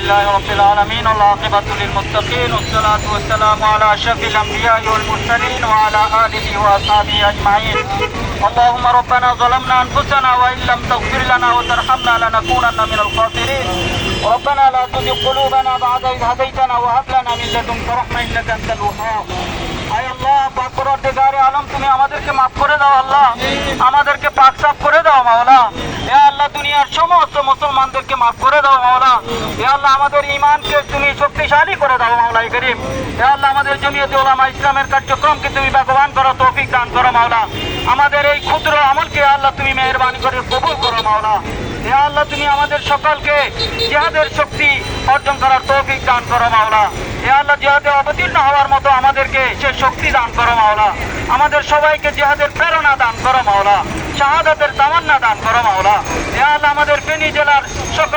لله رب العالمين والعاقبة للمتقين والصلاة والسلام على أشرف الأنبياء والمرسلين وعلى آله وأصحابه أجمعين. اللهم ربنا ظلمنا أنفسنا وإن لم تغفر لنا وترحمنا لنكونن من الخاسرين. ربنا لا تزغ قلوبنا بعد إذ هديتنا وهب لنا من لدنك رحمة إنك أنت الوهاب. আয় আল্লাহ পাক পরওয়ারদিগারে আলম, তুমি আমাদেরকে মাফ করে দাও আল্লাহ, আমাদেরকে পাক সাফ করে দাও মাওলা। হে আল্লাহ, দুনিয়ার সমস্ত মুসলমানদেরকে মাফ করে দাও মাওলা। হে আল্লাহ, আমাদের ঈমানকে তুমি শক্তিশালী করে দাও মাওলাই করিম। হে আল্লাহ, আমাদের জমিয়তে উলামা ইসলামের কার্যক্রমকে তুমি ভগবান করো, তৌফিক দান করো মাওলা। আমাদের এই ক্ষুদ্র আমলকে আল্লাহ তুমি মেহেরবানি করে কবুল করো মাওলা। হে আল্লাহ, তুমি আমাদের সকলকে জিহাদের শক্তি অর্জন করার তৌফিক দান করো মাওলা। হে আল্লাহ, জিহাদে অবতীর্ণ হওয়ার মতো আমাদেরকে সে শক্তি দান করো মাওলা। আমাদের সবাইকে জিহাদের প্রেরণা দান করো মাওলা, শাহাদাতের তামান্না দান করো মাওলা। হে আল্লাহ, আমাদের ফেনী জেলার সকল